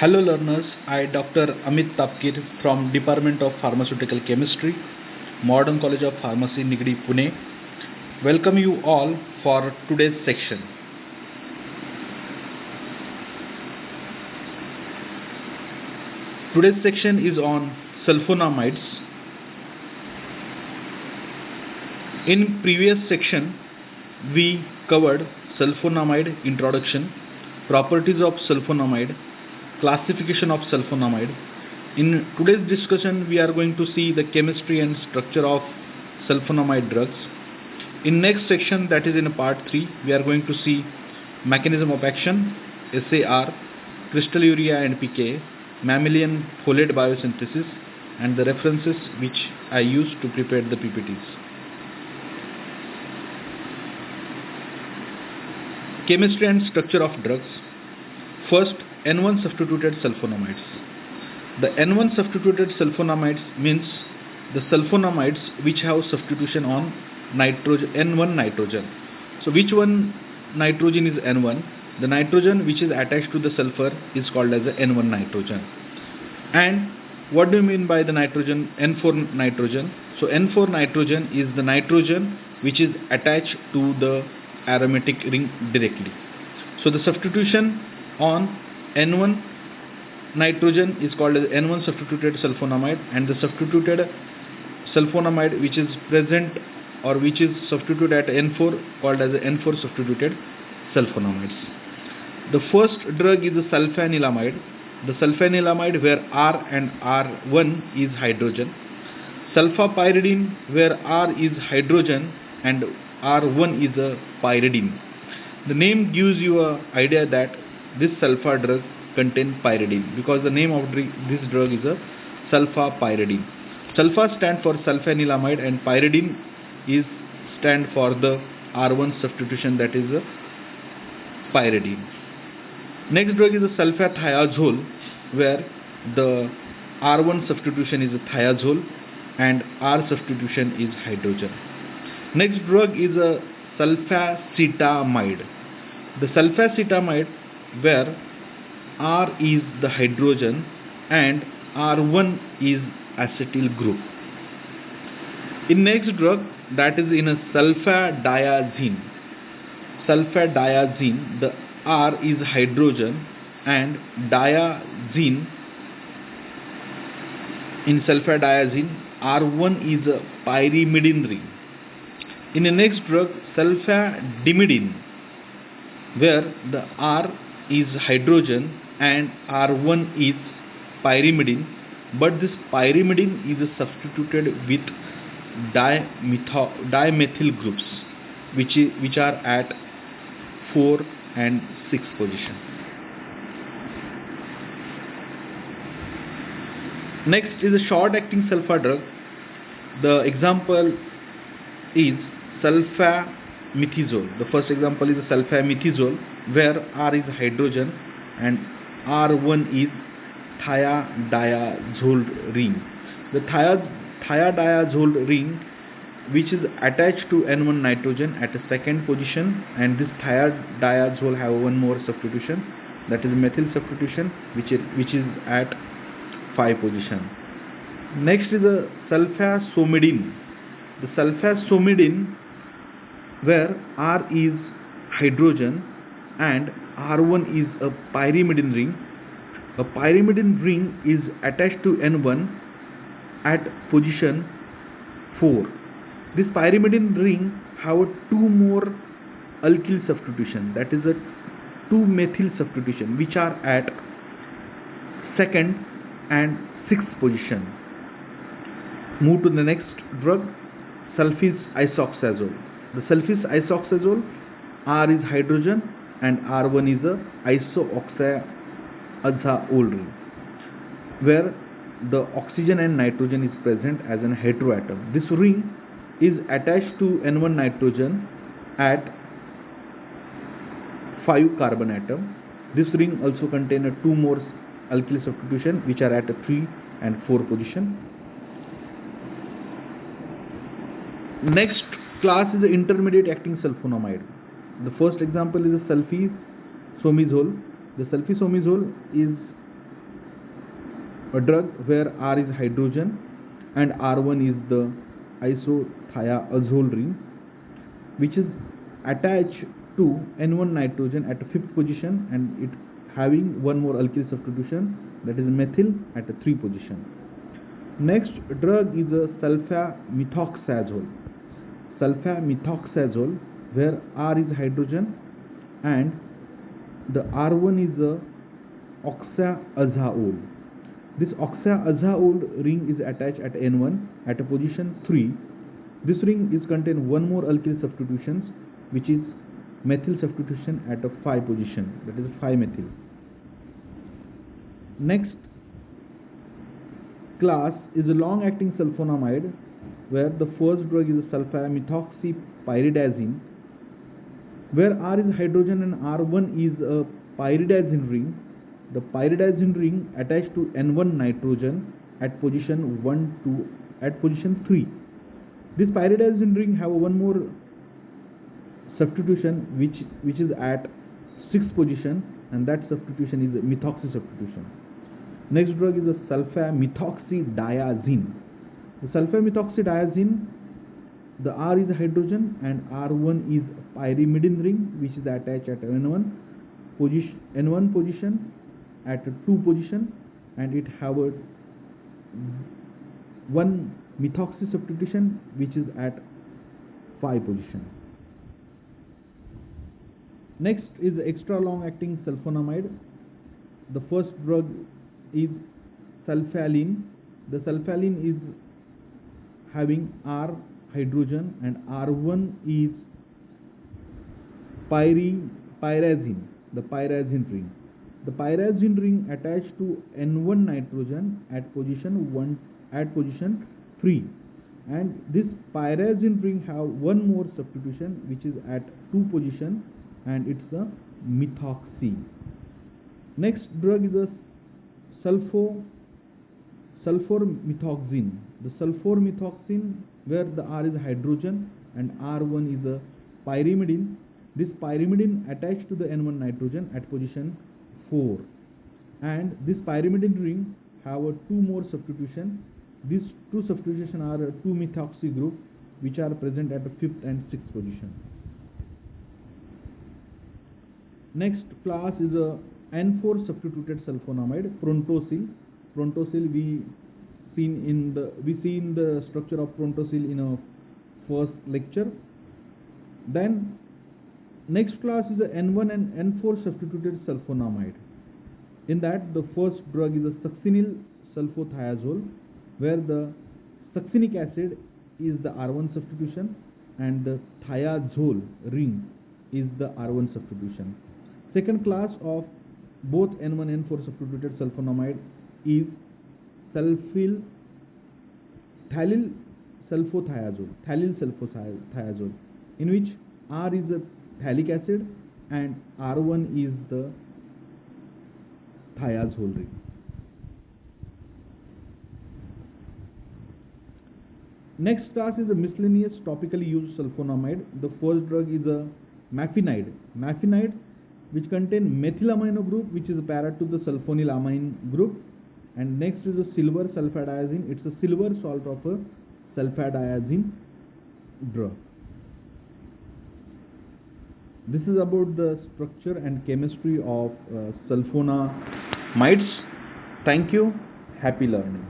Hello learners, I Dr. Amit Tapkir from Department of Pharmaceutical Chemistry, Modern College of Pharmacy, Nigdi, Pune. Welcome you all for today's section. Today's section is on sulfonamides. In previous section, we covered sulfonamide introduction, properties of sulfonamide, classification of sulfonamide. In today's discussion, we are going to see the chemistry and structure of sulfonamide drugs. In next section, that is in part 3, we are going to see mechanism of action, SAR, crystalluria and pK, mammalian folate biosynthesis, and the references which I used to prepare the PPTs. Chemistry and structure of drugs. First, N1 substituted sulfonamides. The N1 substituted sulfonamides means the sulfonamides which have substitution on nitrogen, N1 nitrogen. So which one nitrogen is N1? The nitrogen which is attached to the sulfur is called as a N1 nitrogen. And what do you mean by the nitrogen, N4 nitrogen? So N4 nitrogen is the nitrogen which is attached to the aromatic ring directly. So the substitution on N1 nitrogen is called as N1 substituted sulfonamide, and the substituted sulfonamide which is present or which is substituted at N4 called as N4 substituted sulfonamides. The first drug is the sulfanilamide. The sulfanilamide where R and R1 is hydrogen. Sulfapyridine where R is hydrogen and R1 is a pyridine. The name gives you an idea that this sulfa drug contains pyridine because the name of this drug is a sulfapyridine. Sulfa stands for sulfanilamide and pyridine is stand for the R1 substitution, that is a pyridine. Next drug is the sulfathiazole where the R1 substitution is a thiazole and R substitution is hydrogen. Next drug is a sulfacetamide. The sulfacetamide where R is the hydrogen and R1 is acetyl group. In next drug, that is in a sulfadiazine. Sulfadiazine, the R is hydrogen and diazine. In sulfadiazine, R1 is a pyrimidine ring. In the next drug, sulfadimidine, where the R is hydrogen and R1 is pyrimidine, but this pyrimidine is substituted with dimethyl groups which are at 4 and 6 position. Next is a short acting sulfa drug. The example is sulfamethizole. The first example is sulfamethizole where R is hydrogen and R1 is thiadiazole ring. The thiadiazole ring which is attached to N1 nitrogen at a second position, and this thiadiazole have one more substitution, that is methyl substitution which is at 5 position. Next is a sulfasomidine. The sulfasomidine where R is hydrogen and R1 is a pyrimidine ring. A pyrimidine ring is attached to N1 at position 4. This pyrimidine ring have 2 more alkyl substitution, that is a 2 methyl substitution which are at 2nd and 6th position. Move to the next drug, sulfis isoxazole. The sulfis isoxazole, R is hydrogen and R1 is a isoxazole ring, where the oxygen and nitrogen is present as an heteroatom. This ring is attached to N1 nitrogen at 5 carbon atom. This ring also contains 2 more alkyl substitution which are at 3 and 4 position. Next class is the intermediate acting sulfonamide. The first example is the sulfisomizole. The sulfisomizole is a drug where R is hydrogen and R1 is the isothiazole ring, which is attached to N1 nitrogen at a 5th position, and it having one more alkyl substitution, that is methyl, at a 3 position. Next drug is a sulfamethoxazole. Sulfamethoxazole, where R is hydrogen and the R1 is a oxaazole. This oxaazole ring is attached at N1 at a position 3. This ring is contain one more alkyl substitutions, which is methyl substitution at a 5 position, that is 5-methyl. Next class is a long-acting sulfonamide, where the first drug is a sulfamethoxypyridazine, where R is hydrogen and R1 is a pyridazine ring. The pyridazine ring attached to N1 nitrogen at position 3. This pyridazine ring have one more substitution which is at 6th position, and that substitution is a methoxy substitution. Next drug is a sulfamethoxydiazine. The sulfamethoxydiazine, the R is hydrogen and R1 is pyrimidine ring, which is attached at N1 position at 2 position, and it have a one methoxy substitution which is at 5 position. Next is extra long acting sulfonamide. The first drug is sulfaline. The sulfaline is having R hydrogen and R1 is pyrazine, the pyrazine ring. The pyrazine ring attached to N1 nitrogen at position 3, and this pyrazine ring have one more substitution which is at 2 position, and it's a methoxy. Next drug is a sulformethoxine. The sulformethoxine, where the R is hydrogen and R1 is a pyrimidine. This pyrimidine attached to the N1 nitrogen at position 4, and this pyrimidine ring have a 2 more substitution. These 2 substitutions are a 2-methoxy group which are present at the 5th and 6th position. Next class is a N4 substituted sulfonamide, prontosil. Prontosil we see in the structure of prontosil in our first lecture. Then next class is a N1 and N4 substituted sulfonamide. In that, the first drug is a succinyl sulfothiazole, where the succinic acid is the R1 substitution and the thiazole ring is the R1 substitution. Second class of both N1 and N4 substituted sulfonamide is thallyl sulfothiazole, in which R is the thallic acid and R1 is the thiazole ring. Next class is a miscellaneous topically used sulfonamide. The first drug is a mafenide. Mafenide, which contain methyl amino group, which is a para to the sulfonyl amine group. And next is a silver sulfadiazine. It's a silver salt of a sulfadiazine drug. This is about the structure and chemistry of sulfonamides. Thank you. Happy learning.